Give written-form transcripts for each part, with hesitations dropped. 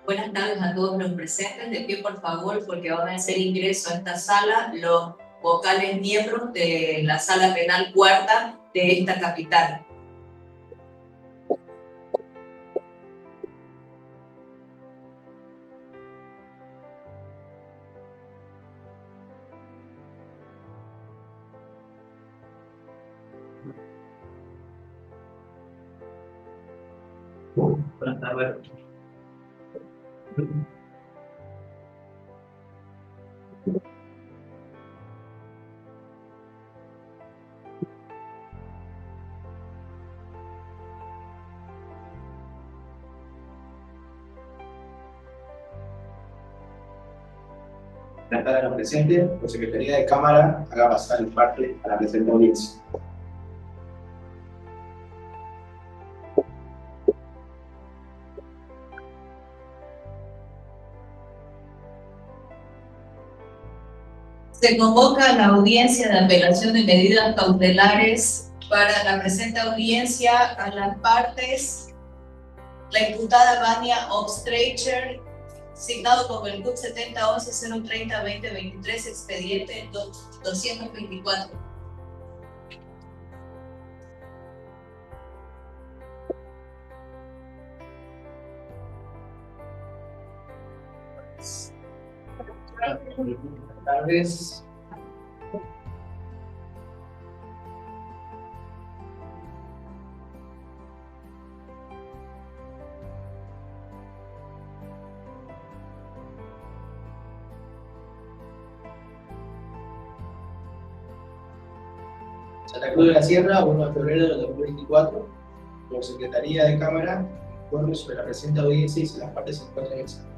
Buenas tardes a todos los presentes. De pie, por favor, porque van a hacer ingreso a esta sala los vocales miembros de la sala penal cuarta de esta capital. Buenas tardes. Buenas tardes a los presentes. Por Secretaría de Cámara, haga pasar el parte a la presente audiencia. Se convoca la audiencia de apelación de medidas cautelares para la presente audiencia a las partes, la imputada Vania Obstreicher, signado con el CUT 7011-030-2023, expediente 224. Buenas tardes. Santa Cruz de la Sierra, 1 de febrero de 2024. Por Secretaría de Cámara, informe sobre la presente audiencia y si las partes se encuentran en el salón.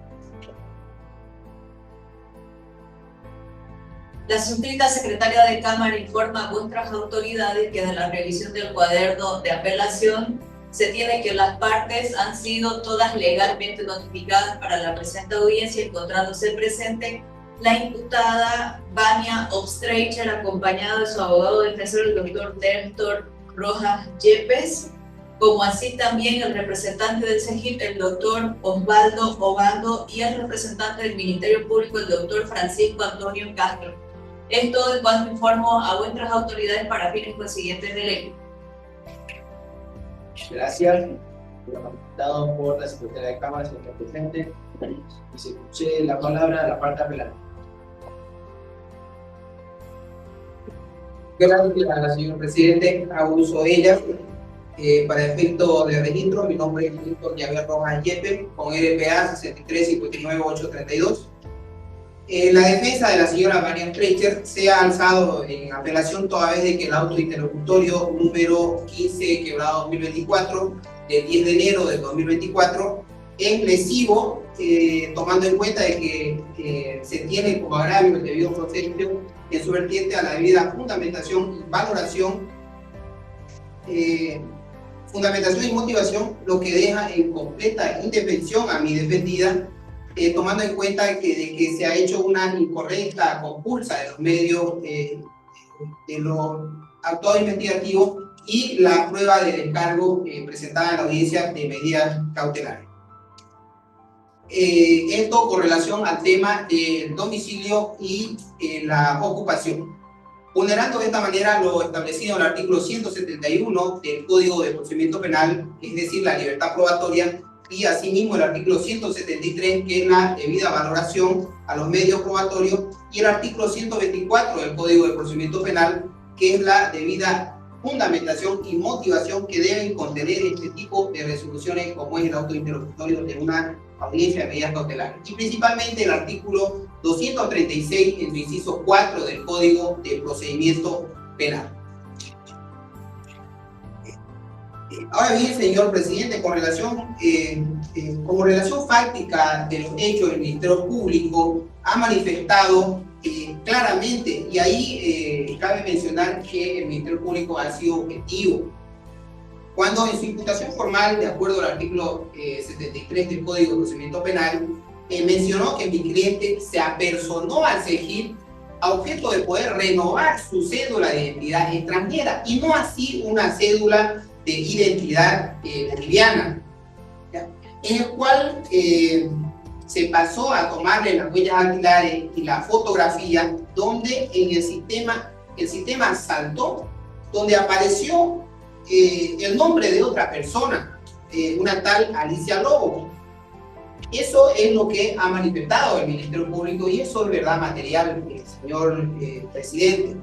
La suscrita secretaria de Cámara informa a vuestras autoridades que de la revisión del cuaderno de apelación se tiene que las partes han sido todas legalmente notificadas para la presente audiencia, encontrándose presente la imputada Vania Obstreicher, acompañada de su abogado defensor, el doctor Néstor Rojas Yepes, como así también el representante del CEGIP, el doctor Osvaldo Obando, y el representante del Ministerio Público, el doctor Francisco Antonio Castro. Esto en cuanto informo a vuestras autoridades para fines consiguientes de ley. Gracias. Dado por la Secretaría de Cámara, señor presente, y se escuche la palabra a la parte apelante. Gracias, señor presidente. Hago uso de ella. Para efecto de registro, mi nombre es Víctor Javier Rojas Yepes, con RPA 6359832. La defensa de la señora Vania Obstreicher se ha alzado en apelación toda vez de que el auto interlocutorio número 15/2024 del 10 de enero de 2024 es lesivo, tomando en cuenta de que se tiene como agravio el debido proceso en su vertiente a la debida fundamentación y valoración, fundamentación y motivación, lo que deja en completa indefensión a mi defendida, tomando en cuenta de que se ha hecho una incorrecta compulsa de los medios de los actuados investigativos y la prueba de descargo presentada en la audiencia de medidas cautelares. Esto con relación al tema del domicilio y la ocupación, vulnerando de esta manera lo establecido en el artículo 171 del Código de Procedimiento Penal, es decir, la libertad probatoria, y asimismo el artículo 173, que es la debida valoración a los medios probatorios, y el artículo 124 del Código de Procedimiento Penal, que es la debida fundamentación y motivación que deben contener este tipo de resoluciones, como es el auto interlocutorio de una audiencia de medidas cautelares, y principalmente el artículo 236 en su inciso 4 del Código de Procedimiento Penal. Ahora bien, señor presidente, como relación fáctica de los hechos, el Ministerio Público ha manifestado claramente, y ahí cabe mencionar que el Ministerio Público ha sido objetivo, cuando en su imputación formal, de acuerdo al artículo 73 del Código de Procedimiento Penal, mencionó que mi cliente se apersonó al CEGIP a objeto de poder renovar su cédula de identidad extranjera y no así una cédula de identidad boliviana, en el cual se pasó a tomarle las huellas dactilares y la fotografía, donde en el sistema saltó, donde apareció el nombre de otra persona, una tal Alicia Lobo. Eso es lo que ha manifestado el Ministerio Público y eso es verdad material, señor presidente.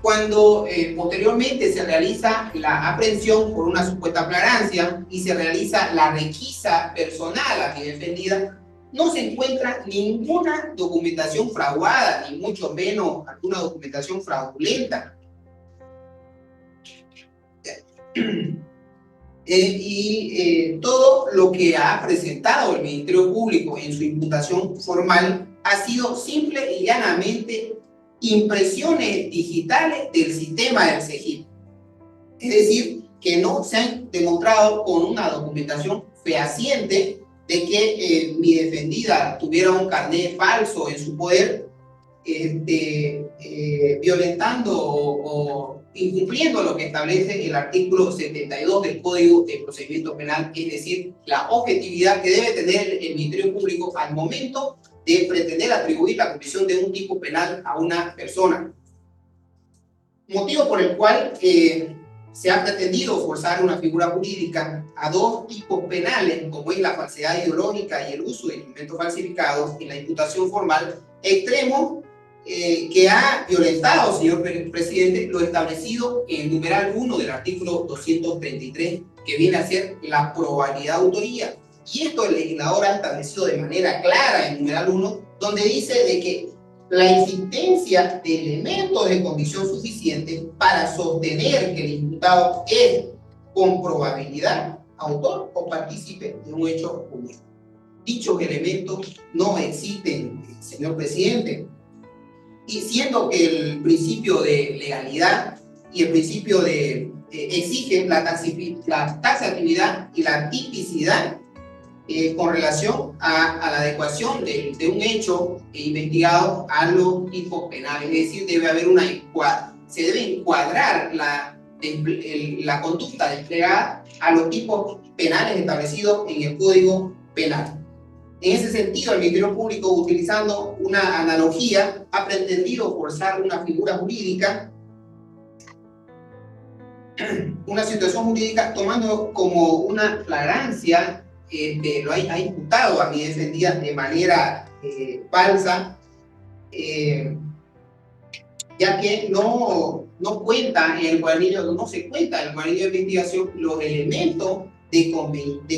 Cuando posteriormente se realiza la aprehensión por una supuesta flagrancia y se realiza la requisa personal a mi defendida, no se encuentra ninguna documentación fraudada, ni mucho menos alguna documentación fraudulenta. Todo lo que ha presentado el Ministerio Público en su imputación formal ha sido simple y llanamente impresiones digitales del sistema del CEGIP. Es decir, que no se han demostrado con una documentación fehaciente de que mi defendida tuviera un carnet falso en su poder, violentando o incumpliendo lo que establece el artículo 72 del Código de Procedimiento Penal, es decir, la objetividad que debe tener el Ministerio Público al momento de pretender atribuir la comisión de un tipo penal a una persona. Motivo por el cual se ha pretendido forzar una figura jurídica a dos tipos penales, como es la falsedad ideológica y el uso de instrumentos falsificados en la imputación formal, extremo que ha violentado, señor presidente, lo establecido en el numeral 1 del artículo 233, que viene a ser la probabilidad de autoría. Y esto el legislador ha establecido de manera clara en el numeral 1, donde dice de que la existencia de elementos de condición suficiente para sostener que el imputado es con probabilidad autor o partícipe de un hecho común. Dichos elementos no existen, señor presidente. Y siendo que el principio de legalidad y el principio de exigen la taxatividad y la tipicidad con relación a la adecuación de un hecho investigado a los tipos penales, es decir, debe haber se debe encuadrar la conducta desplegada a los tipos penales establecidos en el Código Penal. En ese sentido, el Ministerio Público, utilizando una analogía, ha pretendido forzar una figura jurídica, una situación jurídica, tomando como una flagrancia, lo ha imputado a mi defendida de manera falsa, ya que no cuenta en el cuadernillo, no se cuenta en el cuadernillo de investigación los elementos de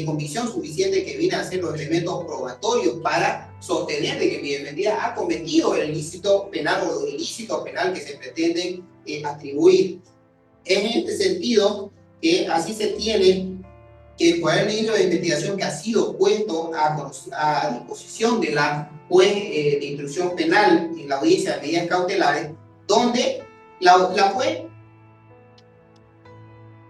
convicción suficiente que vienen a ser los elementos probatorios para sostener de que mi defendida ha cometido el ilícito penal o los ilícitos penal que se pretenden atribuir. En este sentido, así se tiene que el cuadernillo de investigación que ha sido puesto a disposición de la juez de instrucción penal en la audiencia de medidas cautelares, donde la juez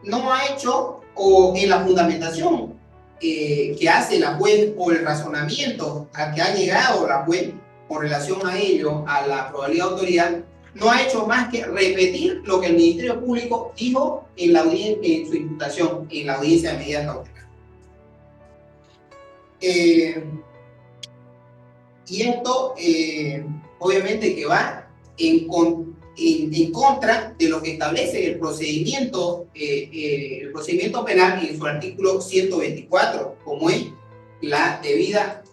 no ha hecho, o en la fundamentación que hace la juez o el razonamiento al que ha llegado la juez con relación a ello, a la probabilidad de autoridad, no ha hecho más que repetir lo que el Ministerio Público dijo en su imputación, en la audiencia de medidas cautelares. Y esto, obviamente, que va en contra de lo que establece el procedimiento penal en su artículo 124, como es la debida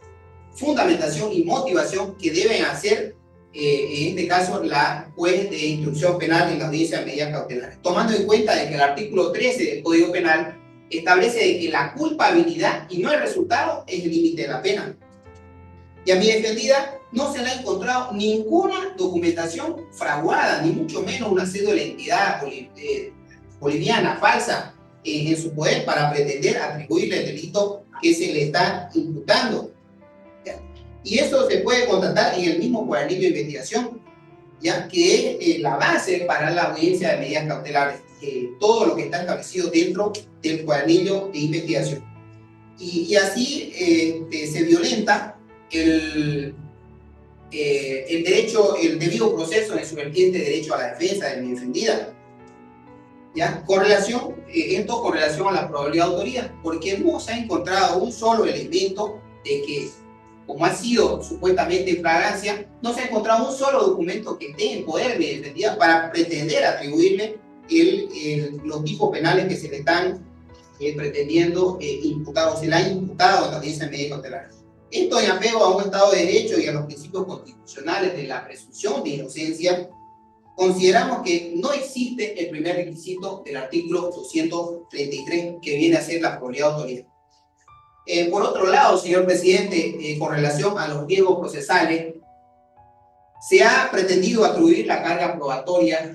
fundamentación y motivación que deben hacer, en este caso, la juez de instrucción penal en la audiencia de medidas cautelares, tomando en cuenta de que el artículo 13 del Código Penal establece de que la culpabilidad y no el resultado es el límite de la pena. Y a mi defendida no se le ha encontrado ninguna documentación fraguada, ni mucho menos una cédula de identidad boliviana falsa en su poder para pretender atribuirle el delito que se le está imputando. Y eso se puede constatar en el mismo cuadernillo de investigación, ya que es la base para la audiencia de medidas cautelares, todo lo que está establecido dentro del cuadernillo de investigación. Y así se violenta el debido proceso en su vertiente de derecho a la defensa de mi defendida. ¿Ya? Esto con relación a la probabilidad de autoría, porque no se ha encontrado un solo elemento de que como ha sido supuestamente en flagrancia, no se ha encontrado un solo documento que esté en poder de mi defendida para pretender atribuirle los tipos penales que se le están pretendiendo imputar o se le ha imputado en la audiencia media cautelar. Esto en apego a un Estado de Derecho y a los principios constitucionales de la presunción de inocencia, consideramos que no existe el primer requisito del artículo 233 que viene a ser la probabilidad de autoridad. Por otro lado, señor presidente, con relación a los riesgos procesales, se ha pretendido atribuir la carga probatoria,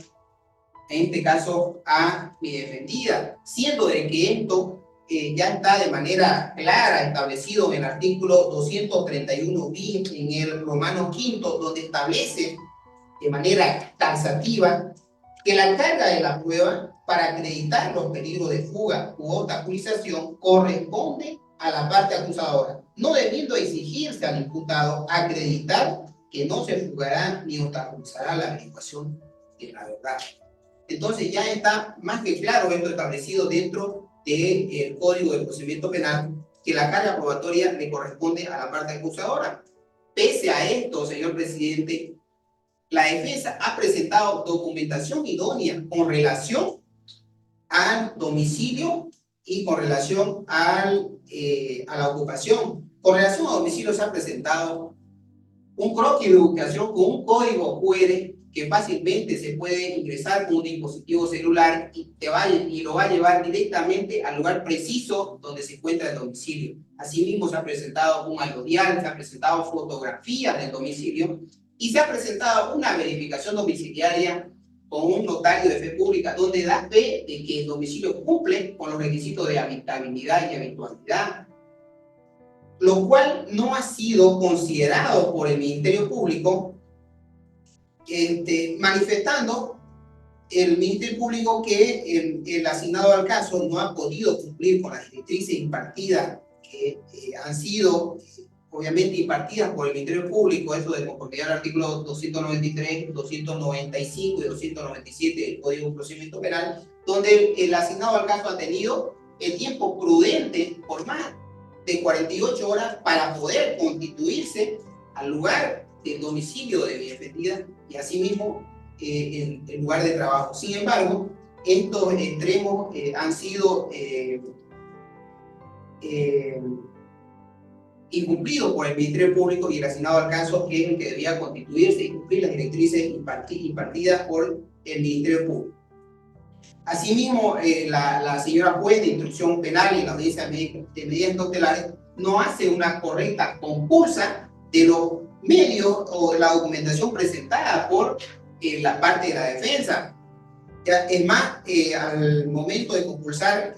en este caso a mi defendida, siendo de que esto ya está de manera clara establecido en el artículo 231 bis en el Romano V, donde establece de manera taxativa que la carga de la prueba para acreditar los peligros de fuga u obstaculización corresponde a la parte acusadora, no debiendo exigirse al imputado acreditar que no se fugará ni obstaculizará la averiguación de la verdad. Entonces ya está más que claro esto establecido dentro del Código de Procedimiento Penal, que la carga probatoria le corresponde a la parte acusadora. Pese a esto, señor presidente, la defensa ha presentado documentación idónea con relación al domicilio y con relación a la ocupación. Con relación al domicilio se ha presentado un croquis de ubicación con un código QR que fácilmente se puede ingresar con un dispositivo celular y lo va a llevar directamente al lugar preciso donde se encuentra el domicilio. Asimismo se ha presentado un alodial, se ha presentado fotografías del domicilio y se ha presentado una verificación domiciliaria con un notario de fe pública donde da fe de que el domicilio cumple con los requisitos de habitabilidad y habitualidad, lo cual no ha sido considerado por el Ministerio Público, manifestando el Ministerio Público que el asignado al caso no ha podido cumplir con las directrices impartidas que han sido obviamente impartidas por el Ministerio Público, eso de conformidad al artículo 293, 295 y 297 del Código de Procedimiento Penal, donde el asignado al caso ha tenido el tiempo prudente por más de 48 horas para poder constituirse al lugar del domicilio de mi defendida y asimismo el lugar de trabajo. Sin embargo, estos extremos han sido incumplido por el Ministerio Público y el asignado al caso, que es el que debía constituirse y cumplir las directrices impartidas por el Ministerio Público. Asimismo, la señora juez de instrucción penal en la audiencia de medidas cautelares no hace una correcta compulsa de los medios o de la documentación presentada por la parte de la defensa. Es más, al momento de compulsar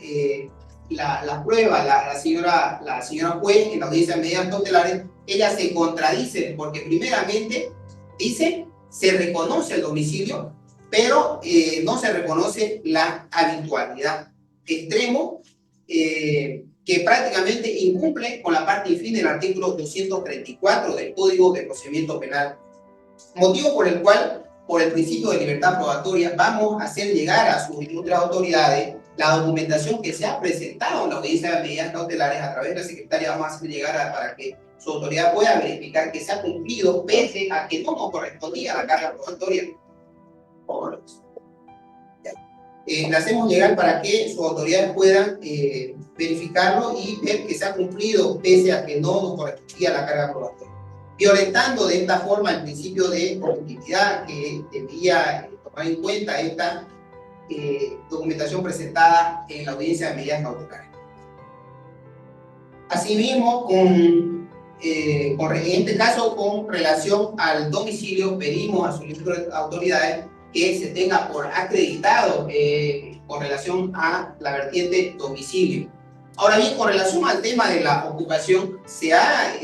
la prueba, la señora juez en la audiencia de medidas cautelares, ella se contradice porque primeramente dice se reconoce el domicilio, pero no se reconoce la habitualidad. Extremo que prácticamente incumple con la parte y fin del artículo 234 del Código de Procedimiento Penal. Motivo por el cual, por el principio de libertad probatoria, vamos a hacer llegar a sus ilustres autoridades la documentación que se ha presentado en la audiencia de medidas cautelares a través de la secretaria. Vamos a hacer llegar para que su autoridad pueda verificar que se ha cumplido pese a que no nos correspondía la carga probatoria. Le hacemos llegar para que sus autoridades puedan verificarlo y ver que se ha cumplido pese a que no nos correspondía la carga probatoria, violentando de esta forma el principio de objetividad que debía tomar en cuenta esta documentación presentada en la audiencia de medidas cautelares. Asimismo, en este caso, con relación al domicilio, pedimos a sus autoridades que se tenga por acreditado con relación a la vertiente domicilio. Ahora bien, con relación al tema de la ocupación, se ha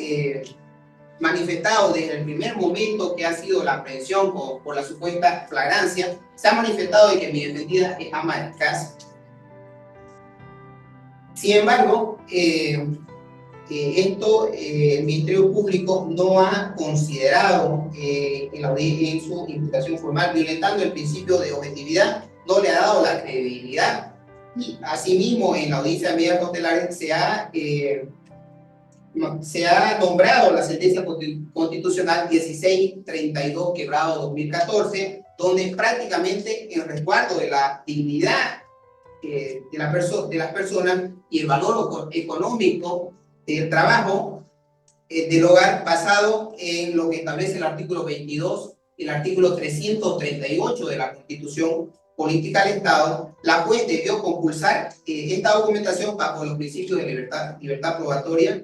manifestado desde el primer momento que ha sido la aprehensión por la supuesta flagrancia, se ha manifestado de que mi defendida es ama de casa. Sin embargo, el Ministerio Público no ha considerado en su imputación formal, violentando el principio de objetividad, no le ha dado la credibilidad. Y asimismo, en la audiencia de medidas cautelares se ha se ha nombrado la sentencia constitucional 1632/2014, donde prácticamente en resguardo de la dignidad de las personas y el valor económico del trabajo del hogar, basado en lo que establece el artículo 22 y el artículo 338 de la Constitución Política del Estado, la juez debió compulsar esta documentación bajo los principios de libertad probatoria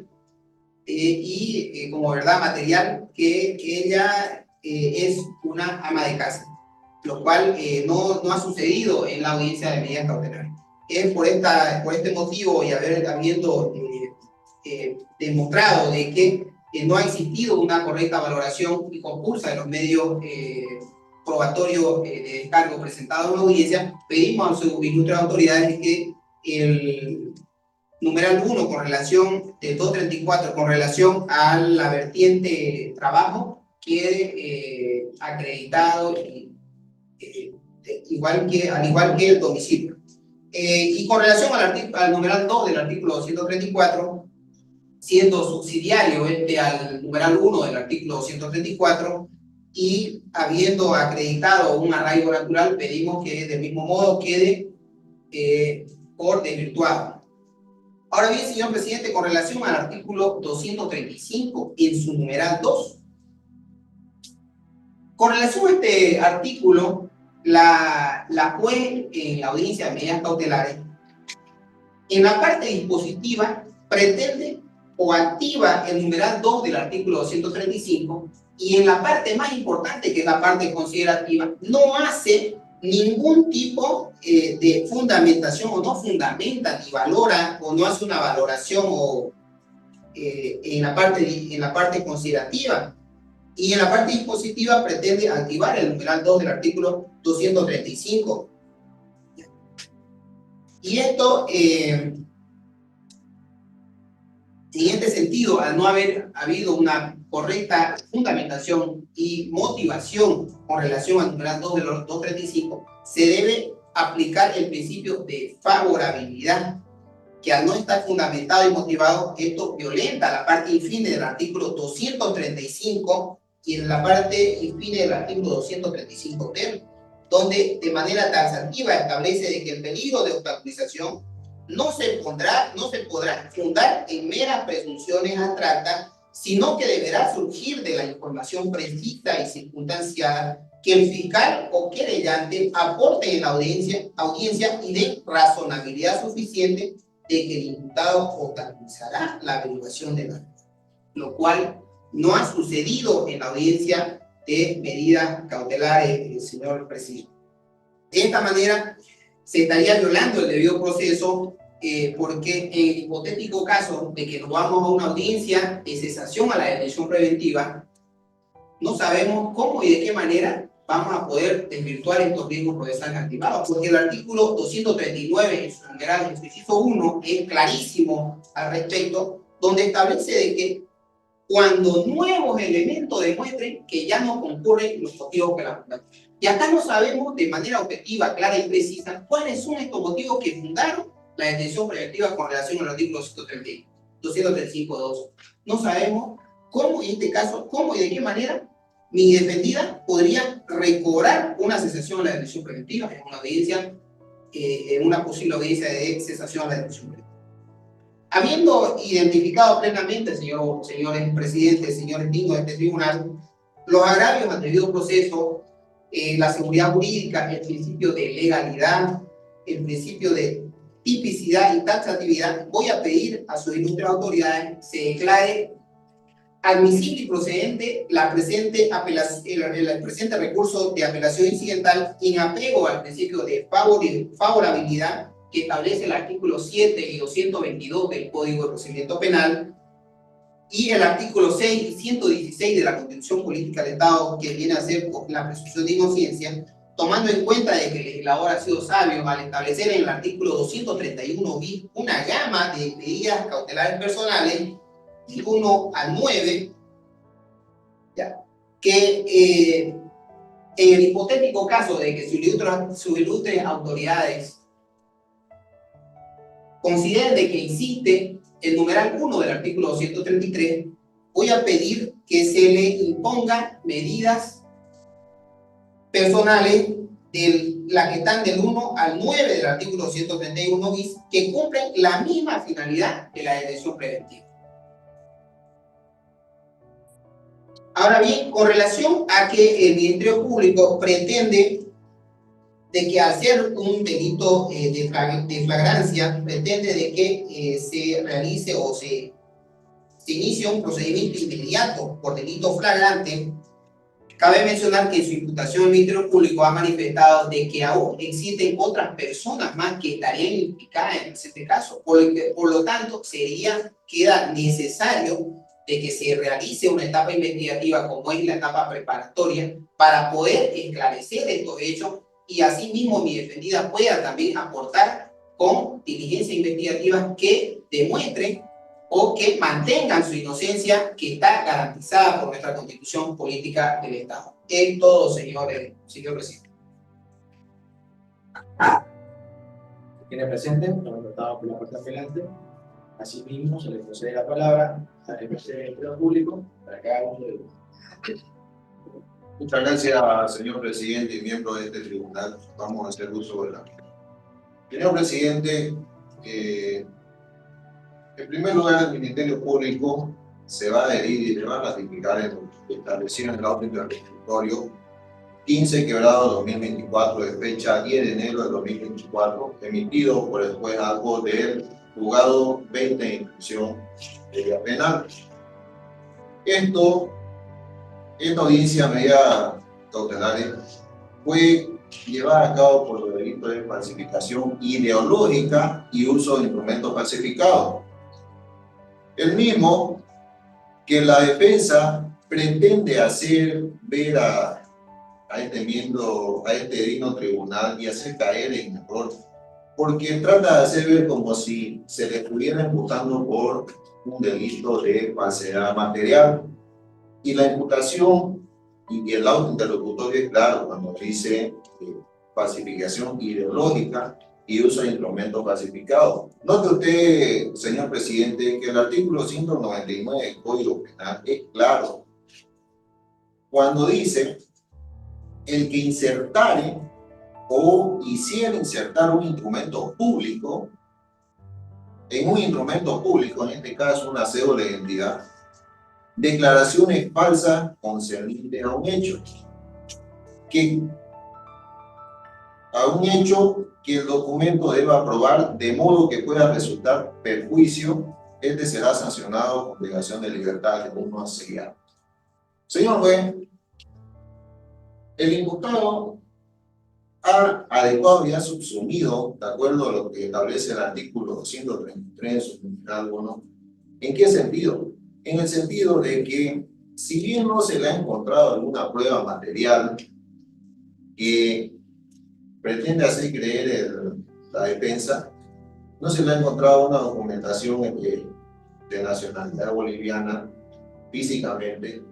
como verdad material que ella es una ama de casa, lo cual no ha sucedido en la audiencia de medida cautelar. Es por este motivo y habiendo demostrado de que no ha existido una correcta valoración y compulsa de los medios probatorios de descargo presentados en la audiencia, pedimos a sus ilustres autoridades que el numeral 1 con relación del 234 con relación a la vertiente trabajo quede acreditado al igual que el domicilio. Y con relación al numeral 2 del artículo 234, siendo subsidiario al numeral 1 del artículo 234 y habiendo acreditado un arraigo natural, pedimos que del mismo modo quede por desvirtuado. Ahora bien, señor presidente, con relación al artículo 235 en su numeral 2, con relación a este artículo, la juez en la audiencia de medidas cautelares, en la parte dispositiva, pretende o activa el numeral 2 del artículo 235, y en la parte más importante, que es la parte considerativa, no hace ningún tipo de fundamentación, o no fundamenta ni valora, o no hace una valoración en la parte considerativa. Y en la parte dispositiva pretende activar el numeral 2 del artículo 235. Y esto, en este sentido, al no haber habido una correcta fundamentación y motivación con relación al numeral 2 del 235, se debe aplicar el principio de favorabilidad, que al no estar fundamentado y motivado, esto violenta la parte infine del artículo 235 y en la parte infine del artículo 235 ter, donde de manera taxativa establece de que el peligro de obstaculización no se podrá fundar en meras presunciones abstractas, sino que deberá surgir de la información precisa y circunstanciada que el fiscal o querellante aporte en la audiencia y de razonabilidad suficiente de que el imputado obstaculizará la averiguación de la ley, lo cual no ha sucedido en la audiencia de medidas cautelares, señor presidente. De esta manera, se estaría violando el debido proceso porque en el hipotético caso de que nos vamos a una audiencia de cesación a la detención preventiva, no sabemos cómo y de qué manera vamos a poder desvirtuar estos riesgos procesales activados, porque el artículo 239 en su numeral, en su inciso 1, es clarísimo al respecto, donde establece de que cuando nuevos elementos demuestren que ya no concurren los motivos que la fundaron. Y acá no sabemos de manera objetiva, clara y precisa cuáles son estos motivos que fundaron la detención preventiva con relación al artículo 235.2. No sabemos cómo, en este caso, cómo y de qué manera mi defendida podría recobrar una cesación a la detención preventiva en una audiencia, en una posible audiencia de cesación a la detención preventiva. Habiendo identificado plenamente, señores presidentes, señores dignos de este tribunal, los agravios al debido proceso, la seguridad jurídica, el principio de legalidad, el principio de tipicidad y taxatividad, voy a pedir a sus ilustres autoridades se declare admisible y procedente el presente recurso de apelación incidental en apego al principio de favorabilidad que establece el artículo 7 y 222 del Código de Procedimiento Penal y el artículo 6 y 116 de la Constitución Política del Estado, que viene a ser la presunción de inocencia, tomando en cuenta de que el legislador ha sido sabio al establecer en el artículo 231 bis una gama de medidas cautelares personales del 1 al 9, ¿ya? Que en el hipotético caso de que sus ilustres autoridades consideren de que existe el numeral 1 del artículo 233, voy a pedir que se le impongan medidas personales de las que están del 1 al 9 del artículo 131 bis, que cumplen la misma finalidad de la detención preventiva. Ahora bien, con relación a que el Ministerio Público pretende de que al ser un delito de flagrancia, pretende de que se realice o se inicie un procedimiento inmediato por delito flagrante, cabe mencionar que en su imputación el Ministerio Público ha manifestado de que aún existen otras personas más que estarían implicadas en este caso, por lo tanto queda necesario de que se realice una etapa investigativa como es la etapa preparatoria para poder esclarecer estos hechos y asimismo mi defendida pueda también aportar con diligencias investigativas que demuestren o que mantengan su inocencia, que está garantizada por nuestra Constitución Política del Estado. Es todo, señor presidente. Tiene presente, lo tratado por la parte apelante. Asimismo, se le concede la palabra al presidente del Ministerio Público para que haga uso de. Muchas gracias, señor presidente y miembro de este tribunal. Vamos a hacer uso de la. Señor presidente, en primer lugar, el Ministerio Público se va a adherir y le va a ratificar en lo establecido en el auto interlocutorio 15/2024 de fecha 10 de enero de 2024, emitido por el juez Algo del juzgado 20 de instrucción de vía penal. Esta audiencia medida cautelar fue llevada a cabo por los delitos de falsificación ideológica y uso de instrumentos falsificados. El mismo que la defensa pretende hacer ver a este digno tribunal y hacer caer en error, porque trata de hacer ver como si se le estuviera imputando por un delito de falsedad material. Y la imputación y el auto interlocutorio es claro cuando dice falsificación ideológica y uso de instrumentos falsificados. Note usted, señor presidente, que el artículo 199 del Código Penal es claro cuando dice el que insertare o hiciera insertar un instrumento público, en un instrumento público, en este caso una cédula de identidad, declaraciones falsas concernientes a un hecho que el documento deba probar de modo que pueda resultar perjuicio, este será sancionado con privación de libertad de 1 a 6 años. Señor juez, el imputado ha adecuado y ha subsumido, de acuerdo a lo que establece el artículo 233 su numeral 1, ¿en qué sentido? En el sentido de que, si bien no se le ha encontrado alguna prueba material que pretende hacer creer la defensa, no se le ha encontrado una documentación de nacionalidad boliviana físicamente,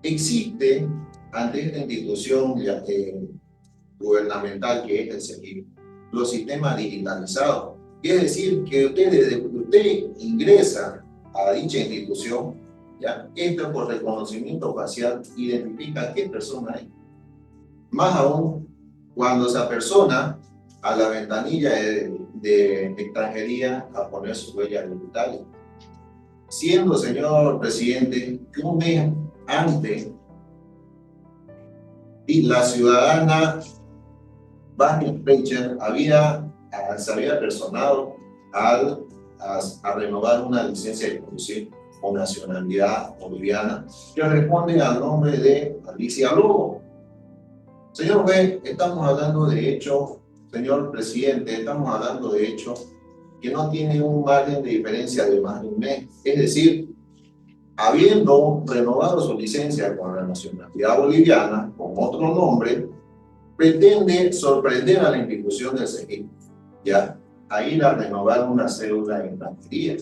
existe ante esta institución gubernamental que es el CEGIP, los sistemas digitalizados. Es decir, que desde que usted ingresa a dicha institución, ya, entra por reconocimiento facial, identifica qué persona es. Más aún, cuando esa persona a la ventanilla de extranjería a poner su huella digital. Siendo, señor presidente, que un mes antes la ciudadana Vania Fletcher se había personado a renovar una licencia de conducir con nacionalidad boliviana que responde al nombre de Alicia Lobo. Señor juez, estamos hablando de hechos, señor presidente, estamos hablando de hechos que no tienen un margen de diferencia de más de un mes. Es decir, habiendo renovado su licencia con la nacionalidad boliviana, con otro nombre, pretende sorprender a la institución del CEGIP, ya, a ir a renovar una cédula de extranjería.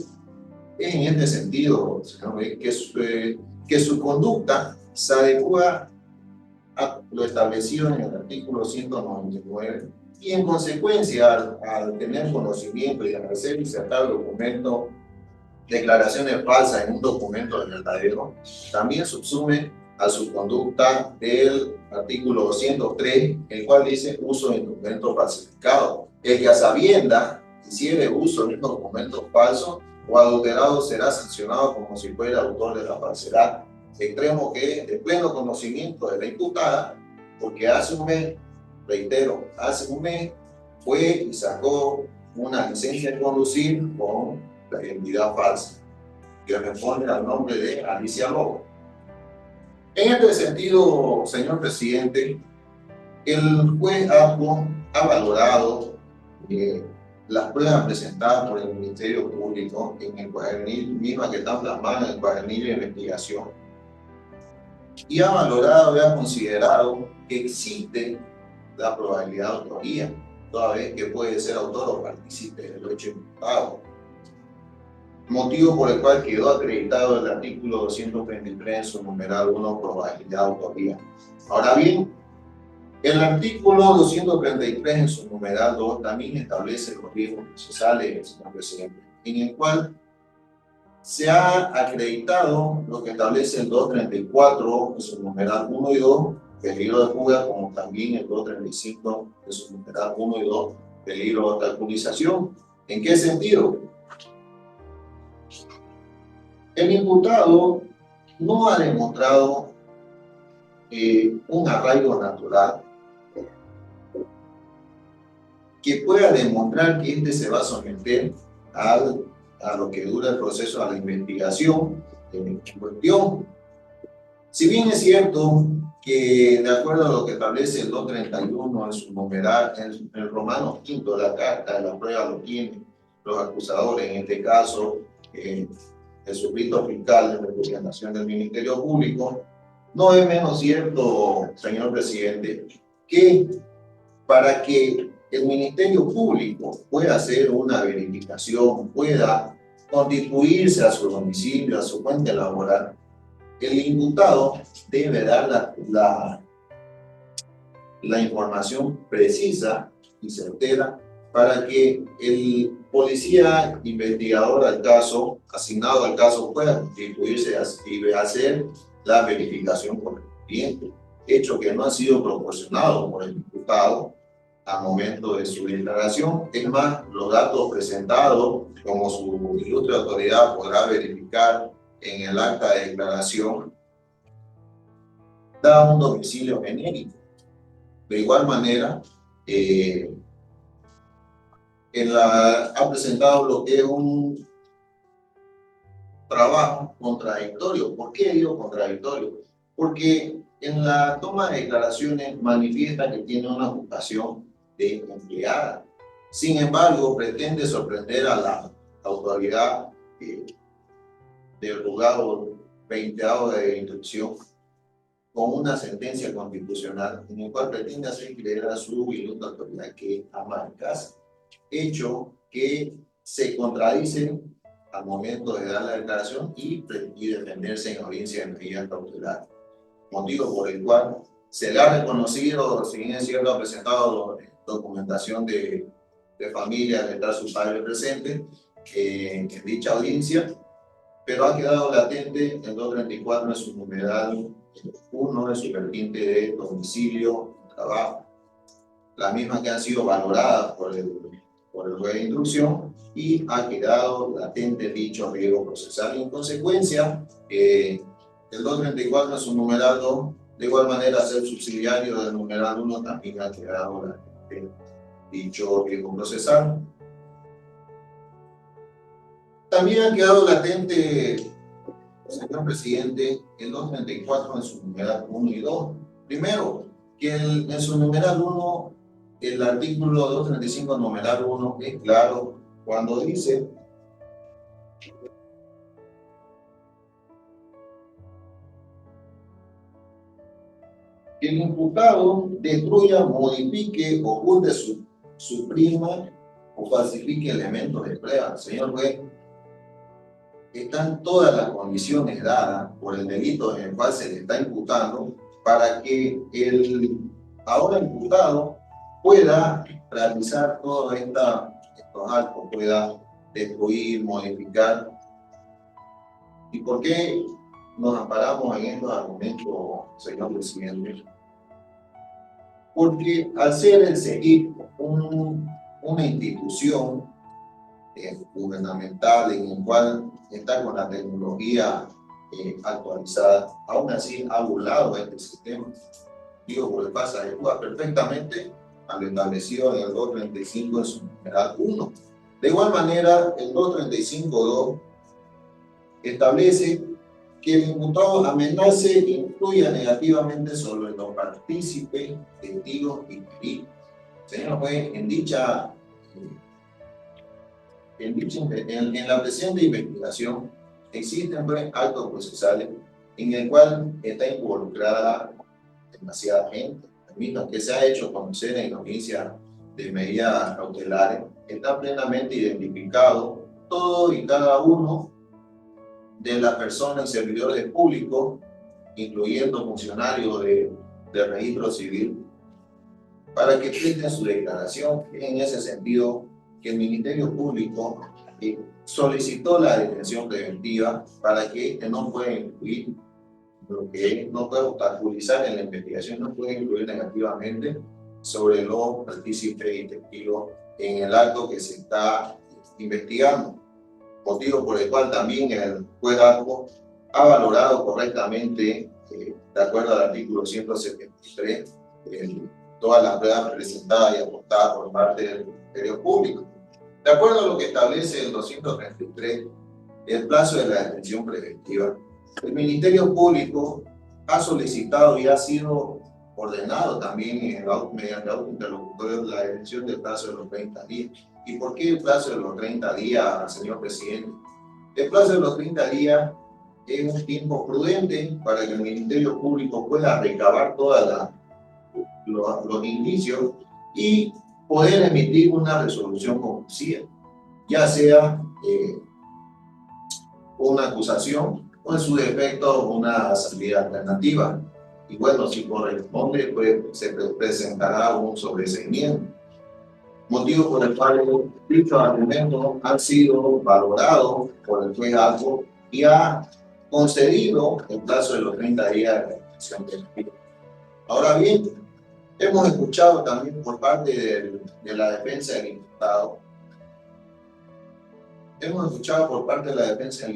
Es en este sentido, señor, que su conducta se adecua a lo establecido en el artículo 199 Y en consecuencia, al tener conocimiento y al hacer insertar documento, declaraciones falsas en un documento de verdadero, también subsume a su conducta del artículo 203, el cual dice uso de instrumentos falsificados. El que a sabiendas hiciere uso de un documento falso o adulterado será sancionado como si fuera autor de la falsedad. Extremo que es de pleno conocimiento de la imputada, porque hace un mes, reitero, hace un mes fue y sacó una licencia de conducir con la identidad falsa, que responde al nombre de Alicia Lobo. En este sentido, señor presidente, el juez Aspo ha valorado las pruebas presentadas por el Ministerio Público en el cuadernillo, misma que están plasmadas en el cuadernillo de investigación, y ha valorado y ha considerado que existe la probabilidad de autoría, toda vez que puede ser autor o partícipe del hecho imputado. Motivo por el cual quedó acreditado el artículo 223 en su numeral 1, probabilidad de autoría. Ahora bien, el artículo 233 en su numeral 2 también establece los riesgos procesales, señor presidente, en el cual se ha acreditado lo que establece el 234 en su numeral 1 y 2, peligro de fuga, como también el 235 en su numeral 1 y 2, peligro de obstaculización. ¿En qué sentido? El imputado no ha demostrado un arraigo natural que pueda demostrar que éste se va a someter a lo que dura el proceso, a la investigación en cuestión. Si bien es cierto que, de acuerdo a lo que establece el 231 en su numeral, en el Romano V de la Carta de la Prueba, lo tienen los acusadores, en este caso el suplito fiscal de representación del Ministerio Público, no es menos cierto, señor presidente, que para que el Ministerio Público pueda hacer una verificación, pueda constituirse a su domicilio, a su fuente laboral, el imputado debe dar la información precisa y certera para que el policía investigador al caso, asignado al caso, pueda constituirse y hacer la verificación correspondiente, hecho que no ha sido proporcionado por el imputado al momento de su declaración. Es más, los datos presentados, como su ilustre autoridad podrá verificar en el acta de declaración, da un domicilio genérico. De igual manera, ha presentado lo que es un trabajo contradictorio. ¿Por qué digo contradictorio? Porque en la toma de declaraciones manifiesta que tiene una ocupación de empleada. Sin embargo, pretende sorprender a la autoridad del juzgado 20º de instrucción con una sentencia constitucional en el cual pretende hacer creer a su ilustre autoridad que ama en casa, hecho que se contradice al momento de dar la declaración y defenderse en audiencia de medidas cautelares. Motivo por el cual se le ha reconocido, si bien es cierto, ha presentado documentación de familia, de estar su padre presente en dicha audiencia, pero ha quedado latente el 234 en su numeral 1 en su vertiente de domicilio, trabajo, las mismas que han sido valoradas por el juez de instrucción, y ha quedado latente dicho riesgo procesal. Y en consecuencia, el 234 en su numeral 2, de igual manera, ser subsidiario del numeral 1, también ha quedado latente dicho riesgo procesal. También ha quedado latente, señor presidente, el 234 en su numeral 1 y 2. Primero, que en su numeral 1, el artículo 235 numeral 1 es claro cuando dice que el imputado destruya, modifique, oculte, suprima o falsifique elementos de prueba. Señor juez, están todas las condiciones dadas por el delito en el cual se le está imputando para que el ahora imputado pueda realizar todos estos actos, pueda destruir, modificar. ¿Y por qué nos amparamos en estos argumentos, señor presidente? Porque al ser el CEGIP una institución gubernamental en el cual está con la tecnología actualizada, aún así ha burlado este sistema. Digo, porque pasa, adecua perfectamente a lo establecido en el 235 en su numeral 1. De igual manera, el 235.2 establece que el imputado amenace e influya negativamente sobre los partícipes, testigos y peritos. Señor juez, en la presente investigación existen pues, actos procesales en el cual está involucrada demasiada gente. Permitan que se ha hecho conocer en la audiencia de medidas cautelares, está plenamente identificado todo y cada uno de las personas y servidores públicos, incluyendo funcionarios de registro civil, para que presten su declaración. En ese sentido, que el Ministerio Público solicitó la detención preventiva para que este no pueda influir, lo que no puede obstaculizar en la investigación, no puede influir negativamente sobre los partícipes y testigos en el acto que se está investigando. Motivo por el cual también el juez Arco ha valorado correctamente, de acuerdo al artículo 173, todas las pruebas presentadas y aportadas por parte del Ministerio Público. De acuerdo a lo que establece el 233, el plazo de la detención preventiva, el Ministerio Público ha solicitado y ha sido ordenado también mediante auto interlocutorio la detención del plazo de los 30 días. ¿Y por qué el plazo de los 30 días, señor presidente? El plazo de los 30 días es un tiempo prudente para que el Ministerio Público pueda recabar todos los indicios y poder emitir una resolución conclusiva, ya sea una acusación o en su defecto una salida alternativa. Y bueno, si corresponde, pues se presentará un sobreseimiento. Motivo por el cual dichos argumentos han sido valorados por el juez Arco y ha concedido el plazo de los 30 días de la detención preventiva. Ahora bien, hemos escuchado también por parte de la defensa del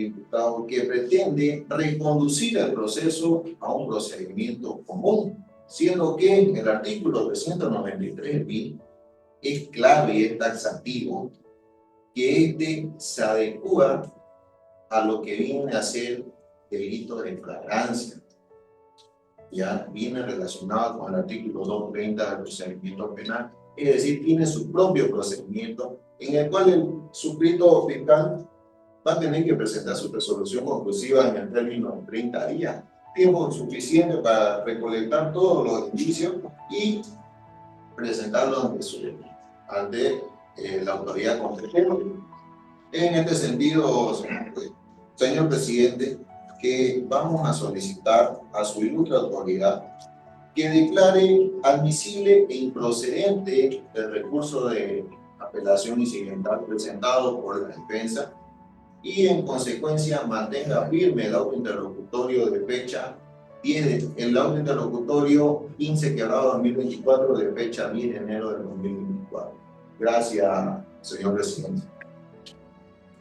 imputado, que pretende reconducir el proceso a un procedimiento común, siendo que el artículo 393 bis es claro y es taxativo que este se adecua a lo que viene a ser delito de flagrancia. Ya viene relacionado con el artículo 230 del procedimiento penal, es decir, tiene su propio procedimiento en el cual el suscrito fiscal va a tener que presentar su resolución conclusiva en el término de 30 días, tiempo suficiente para recolectar todos los indicios y presentarlos ante la autoridad competente. En este sentido, señor presidente, que vamos a solicitar a su ilustre autoridad que declare admisible e improcedente el recurso de apelación incidental presentado por la defensa y en consecuencia mantenga firme el auto interlocutorio de fecha 10, el auto interlocutorio 15/2024 de fecha 10 de enero de 2024. Gracias, señor presidente.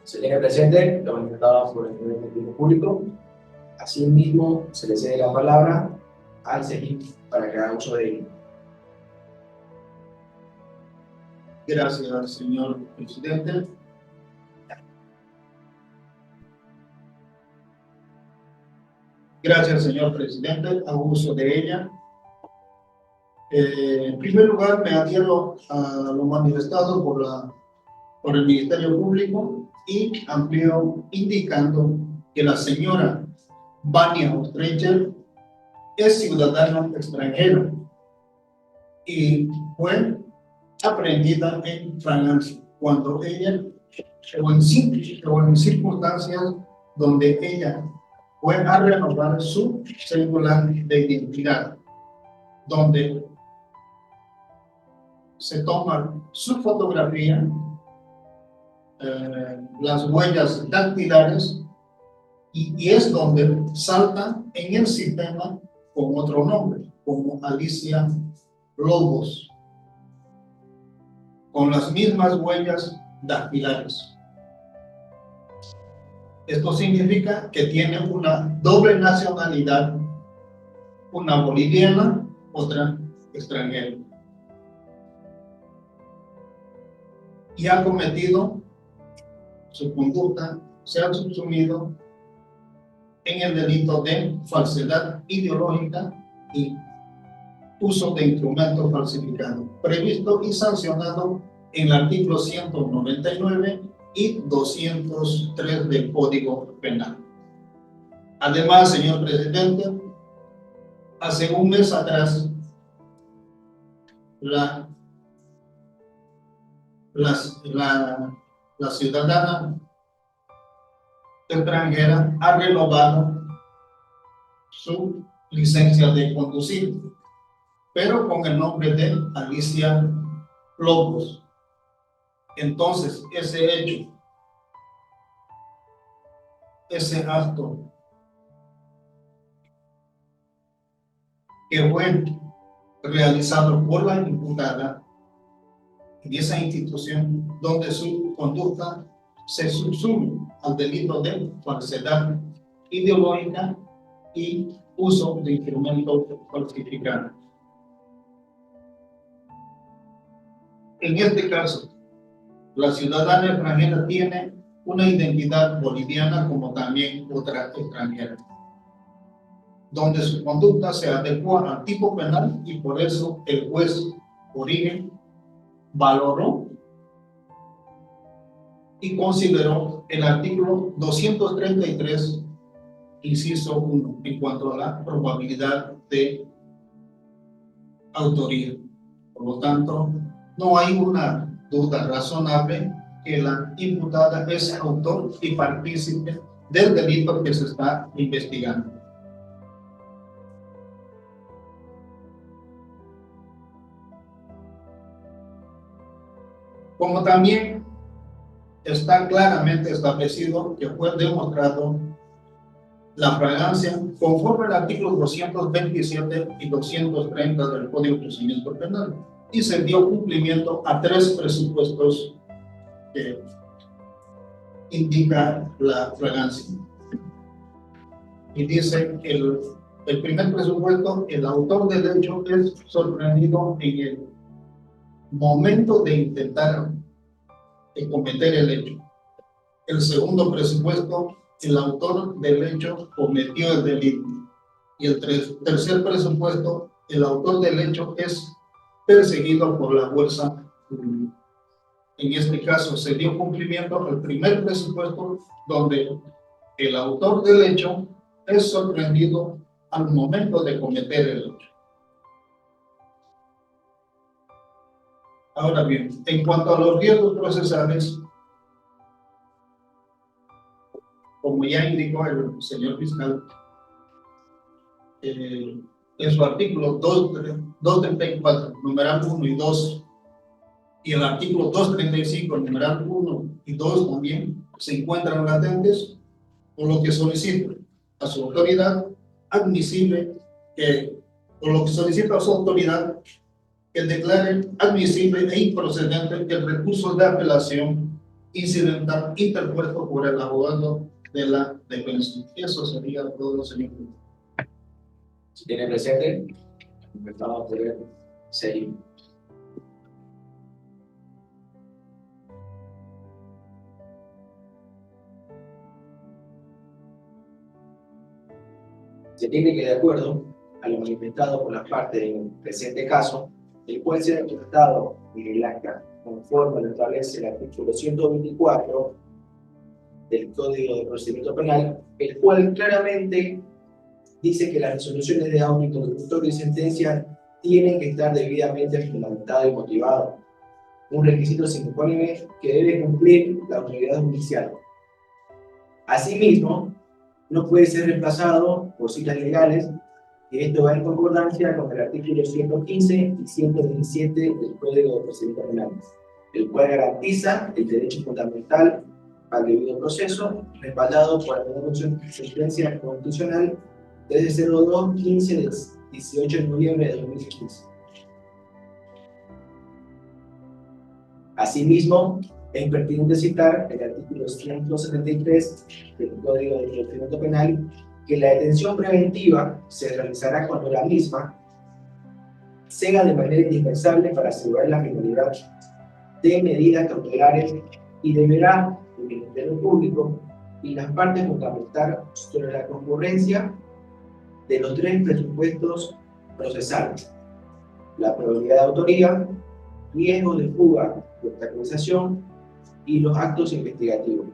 Señor presidente, lo manifestado por el Ministerio Público. Asimismo, se le cede la palabra al CEGIP para que haga uso de ello. Gracias, señor presidente. Gracias, señor presidente. Hago uso de ella. En primer lugar, me adhiero a lo manifestado por el Ministerio Público y amplío indicando que la señora Vania Ostreicher es ciudadana extranjera y fue aprehendida en flagrancia cuando ella, o en circunstancias donde ella fue a renovar su cédula de identidad, donde se toma su fotografía, las huellas dactilares, y es donde salta en el sistema con otro nombre, como Alicia Lobos, con las mismas huellas dactilares. Esto significa que tiene una doble nacionalidad, una boliviana, otra extranjera. Y ha cometido su conducta, se ha subsumido en el delito de falsedad ideológica y uso de instrumentos falsificados, previsto y sancionado en el artículo 199 y 203 del Código Penal. Además, señor presidente, hace un mes atrás, la ciudadana extranjera ha renovado su licencia de conducir, pero con el nombre de Alicia Lobos. Entonces, ese hecho, ese acto que fue realizado por la imputada en esa institución donde su conducta se subsume al delito de falsedad ideológica y uso de instrumentos falsificados. En este caso, la ciudadana extranjera tiene una identidad boliviana como también otra extranjera, donde su conducta se adecua al tipo penal, y por eso el juez Origen valoró y consideró el artículo 233, inciso 1, en cuanto a la probabilidad de autoría. Por lo tanto, no hay una duda razonable que la imputada es autor y partícipe del delito que se está investigando. Como también está claramente establecido que fue demostrado la fragancia conforme al artículo 227 y 230 del Código de Procedimiento Penal, y se dio cumplimiento a 3 presupuestos que indica la fragancia. Y dice que el primer presupuesto, el autor del hecho es sorprendido en el momento de intentar cometer el hecho. El segundo presupuesto, el autor del hecho cometió el delito. Y el tercer presupuesto, el autor del hecho es perseguido por la fuerza pública. En este caso se dio cumplimiento al primer presupuesto, donde el autor del hecho es sorprendido al momento de cometer el hecho. Ahora bien, en cuanto a los riesgos procesales, como ya indicó el señor fiscal, en su artículo 234, numeral 1 y 2, y el artículo 235, numeral 1 y 2 también se encuentran latentes, por lo que solicita a su autoridad admisible que declare admisible e improcedente el recurso de apelación incidental interpuesto por el abogado de la defensa. Eso sería todo, señor. Si tiene presente, vamos a poder seguir. Se tiene que, de acuerdo a lo manifestado por las partes en el presente caso, el cual será tratado en el acta conforme lo establece el artículo 124 del Código de Procedimiento Penal, el cual claramente dice que las resoluciones de auto introductorio y sentencia tienen que estar debidamente fundamentadas y motivadas, un requisito sine qua non que debe cumplir la autoridad judicial. Asimismo, no puede ser reemplazado por citas legales Y esto va en concordancia con el artículo 115 y 117 del Código de Procedimiento Penal, el cual garantiza el derecho fundamental al debido proceso, respaldado por la sentencia constitucional 1302-15 del 18 de noviembre de 2015. Asimismo, es pertinente citar el artículo 173 del Código de Procedimiento Penal, que la detención preventiva se realizará cuando la misma sea de manera indispensable para asegurar la finalidad de medidas cautelares y deberá el Ministerio Público y las partes fundamentar sobre la concurrencia de los tres presupuestos procesales: la probabilidad de autoría, riesgo de fuga de obstaculización y los actos investigativos.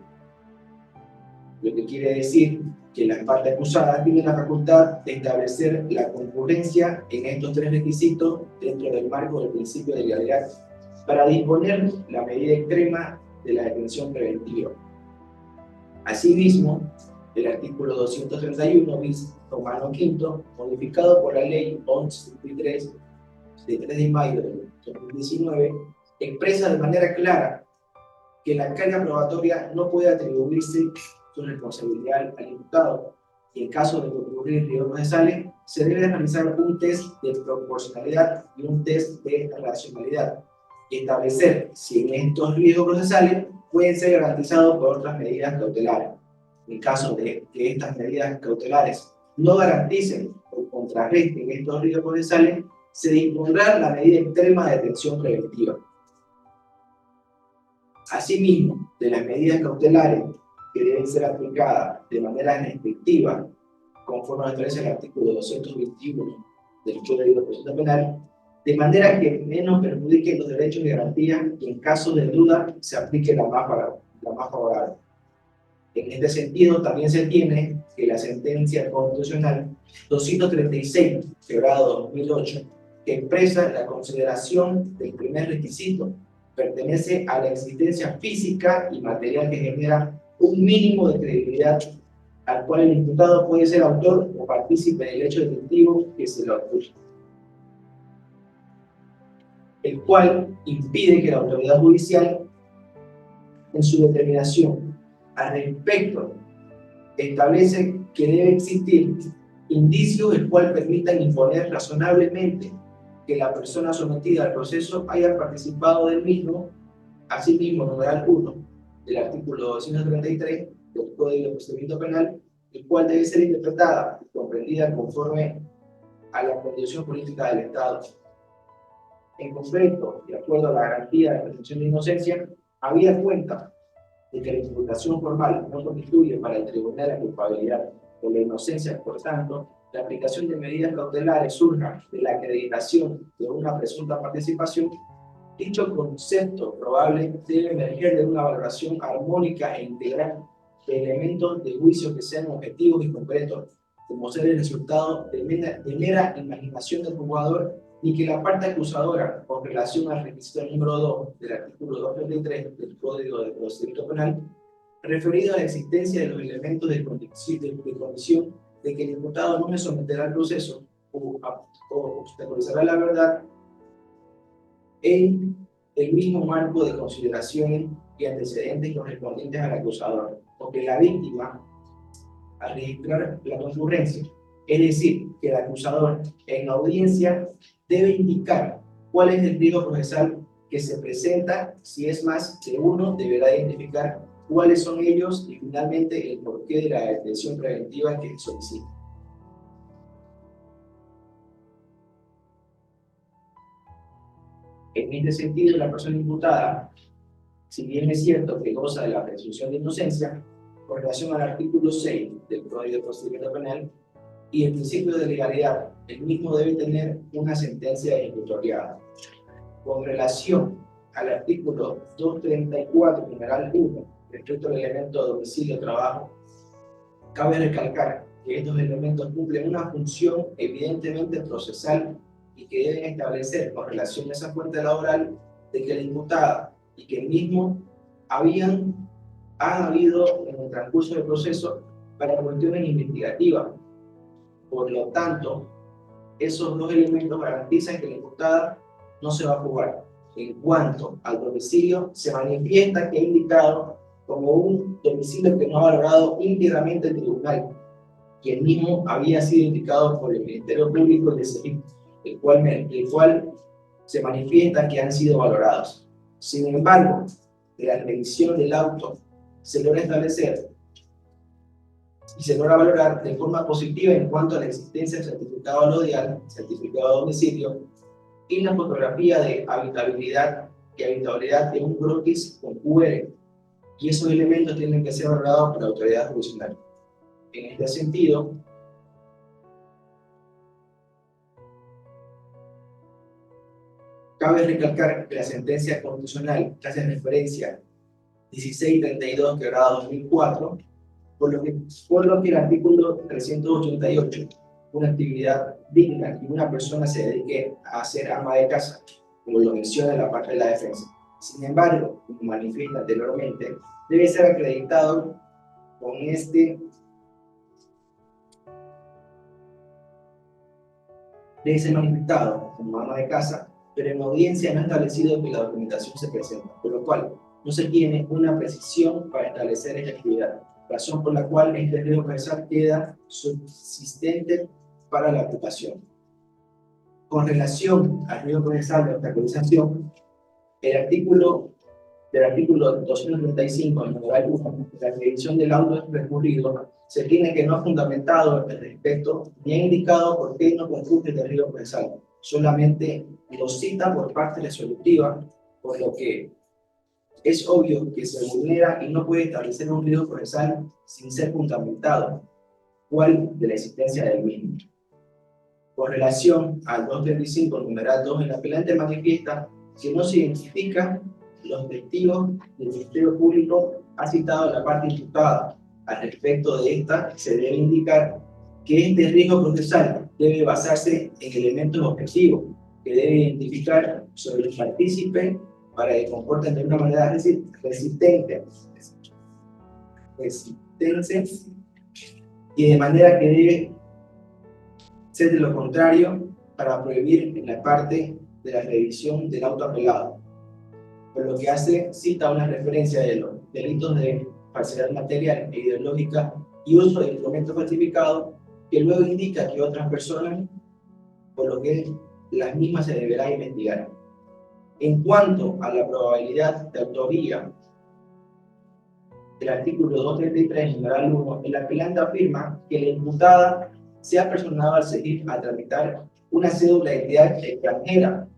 Lo que quiere decir que las partes acusadas tienen la facultad de establecer la concurrencia en estos tres requisitos dentro del marco del principio de legalidad para disponer la medida extrema de la detención preventiva. Asimismo, el artículo 231 bis romano quinto, modificado por la ley 1173 de 3 de mayo de 2019, expresa de manera clara que la carga probatoria no puede atribuirse su responsabilidad al imputado, y en caso de ocurrir riesgos procesales, se debe realizar un test de proporcionalidad y un test de racionalidad, y establecer si en estos riesgos procesales pueden ser garantizados por otras medidas cautelares. En caso de que estas medidas cautelares no garanticen o contrarresten estos riesgos procesales, se dispondrá la medida extrema de detención preventiva. Asimismo, de las medidas cautelares que deben ser aplicadas de manera restrictiva, conforme lo establece el artículo 221 del Código de Procedimiento Penal, de manera que menos perjudique los derechos y garantías y en caso de duda se aplique la más favorable. En este sentido, también se tiene que la sentencia constitucional 236, quebrado 2008, que expresa la consideración del primer requisito, pertenece a la existencia física y material que genera un mínimo de credibilidad al cual el imputado puede ser autor o partícipe del hecho delictivo que se lo acusa, el cual impide que la autoridad judicial, en su determinación al respecto, establece que debe existir indicios el cual permitan imponer razonablemente que la persona sometida al proceso haya participado del mismo. Asimismo, numeral 1 del artículo 233 del Código de Procedimiento Penal, el cual debe ser interpretada y comprendida conforme a la condición política del Estado. En concreto, de acuerdo a la garantía de presunción de inocencia, había cuenta de que la imputación formal no constituye para el tribunal la culpabilidad o la inocencia. Por tanto, la aplicación de medidas cautelares surja de la acreditación de una presunta participación. Dicho concepto probable debe emerger de una valoración armónica e integral de elementos de juicio que sean objetivos y concretos, como ser el resultado de mera imaginación del jugador, ni que la parte acusadora, con relación al requisito número 2 del artículo 233 del Código de Procedimiento Penal, referido a la existencia de los elementos de condición de que el imputado no se someterá al proceso o obstaculizará la verdad en el mismo marco de consideraciones y antecedentes correspondientes al acusador, o que la víctima, al registrar la concurrencia, es decir, que el acusador en la audiencia debe indicar cuál es el riesgo procesal que se presenta. Si es más de uno, deberá identificar cuáles son ellos y finalmente el porqué de la detención preventiva que solicita. En este sentido, la persona imputada, si bien es cierto que goza de la presunción de inocencia, con relación al artículo 6 del Código de Procedimiento Penal y el principio de legalidad, el mismo debe tener una sentencia ejecutoriada. Con relación al artículo 234, numeral 1, respecto al elemento de domicilio trabajo, cabe recalcar que estos elementos cumplen una función evidentemente procesal y que deben establecer con relación a esa fuente laboral de que la imputada y que el mismo han habido en el transcurso del proceso para cuestiones investigativas. Por lo tanto, esos dos elementos garantizan que la imputada no se va a fugar. En cuanto al domicilio, se manifiesta que ha indicado como un domicilio que no ha valorado íntegramente el tribunal, que el mismo había sido indicado por el Ministerio Público y el SEGIP, el cual se manifiesta que han sido valorados. Sin embargo, de la revisión del auto se logra establecer y se logra valorar de forma positiva en cuanto a la existencia del certificado notarial, certificado de domicilio y la fotografía de habitabilidad de un croquis con QR, y esos elementos tienen que ser valorados por la autoridad judicial. En este sentido, cabe recalcar que la sentencia constitucional que hace referencia 1632/2004, por lo que el artículo 388, una actividad digna y una persona se dedique a ser ama de casa, como lo menciona la parte de la defensa. Sin embargo, como manifiesta anteriormente, debe ser acreditado con debe ser manifestado como ama de casa, pero en audiencia no ha establecido que la documentación se presenta, por lo cual no se tiene una precisión para establecer esta actividad, razón por la cual este riesgo procesal queda subsistente para la ocupación. Con relación al riesgo procesal de obstaculización, el artículo 235 del numeral 1, la revisión del auto recurrido, se tiene que no ha fundamentado el respecto ni ha indicado por qué no concurre el riesgo procesal, solamente lo cita por parte resolutiva, por lo que es obvio que se vulnera y no puede establecer un riesgo procesal sin ser fundamentado, cuál de la existencia del mismo. Con relación al 235, numeral 2, el apelante manifiesta que no se identifican los testigos del Ministerio Público ha citado a la parte imputada. Al respecto de esta, se debe indicar que este riesgo procesal debe basarse en elementos objetivos que debe identificar sobre los partícipes para que comporten de una manera resistente y de manera que debe ser de lo contrario para prohibir en la parte de la revisión del auto apelado, por lo que hace cita una referencia de los delitos de falsedad material e ideológica y uso de instrumentos falsificados, que luego indica que otras personas, por lo que las mismas se deberá investigar. En cuanto a la probabilidad de autoría del artículo 233, numeral 1, el apelante afirma que la imputada se ha personado al seguir a tramitar una cédula de identidad extranjera.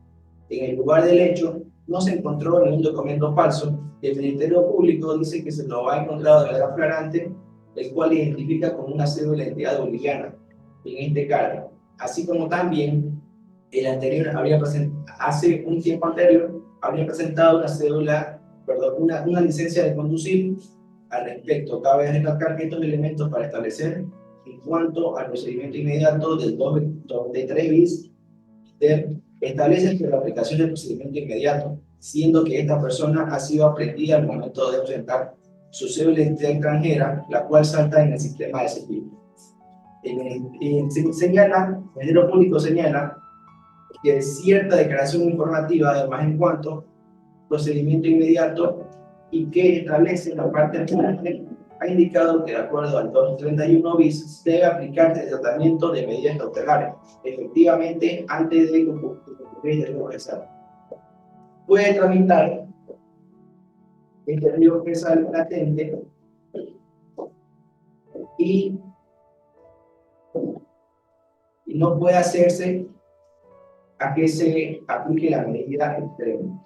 En el lugar del hecho no se encontró ningún documento falso. El Ministerio Público dice que se lo ha encontrado de manera flagrante, el cual identifica como una cédula de identidad boliviana en este cargo. Así como también el anterior hace un tiempo anterior habría presentado una licencia de conducir. Al respecto, cabe recalcar que estos elementos para establecer en cuanto al procedimiento inmediato del 293 bis establece que la aplicación del procedimiento inmediato, siendo que esta persona ha sido aprendida al momento de presentar su cédula de identidad extranjera, la cual salta en el sistema de servicio. El Ministerio Público señala que cierta declaración informativa, además en cuanto procedimiento inmediato, y que establece en la parte final, ha indicado que de acuerdo al 231 bis debe aplicarse el tratamiento de medidas cautelares, efectivamente antes de concluir el riesgo procesal. Puede tramitar este riesgo procesal latente y no puede hacerse a que se aplique la medida extrema.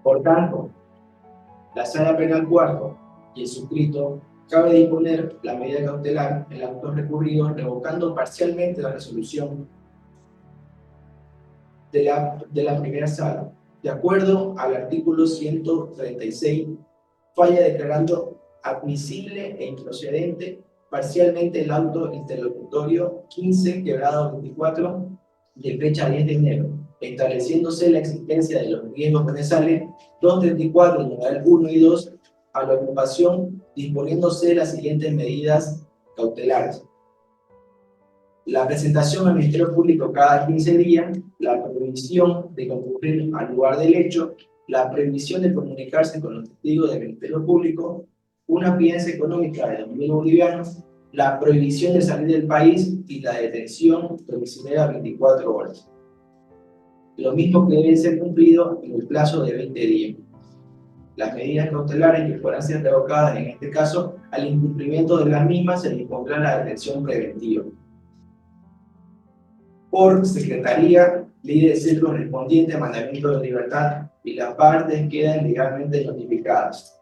Por tanto, la Sala Penal Cuarto y el suscrito cabe disponer la medida cautelar en el auto recurrido revocando parcialmente la resolución de la primera sala. De acuerdo al artículo 136, falla declarando admisible e improcedente parcialmente el auto interlocutorio 15/24 de fecha 10 de enero, estableciéndose la existencia de los riesgos procesales 234, numeral 1 y 2, a la ocupación, disponiéndose las siguientes medidas cautelares: la presentación al Ministerio Público cada 15 días, la prohibición de concurrir al lugar del hecho, la prohibición de comunicarse con los testigos del Ministerio Público, una fianza económica de 2.000 bolivianos, la prohibición de salir del país y la detención domiciliaria 24 horas. Lo mismo que debe ser cumplido en el plazo de 20 días. Las medidas cautelares que puedan ser revocadas en este caso, al incumplimiento de las mismas se dispondrá la detención preventiva. Por Secretaría, ley de ser correspondiente a mandamiento de libertad y las partes quedan legalmente notificadas.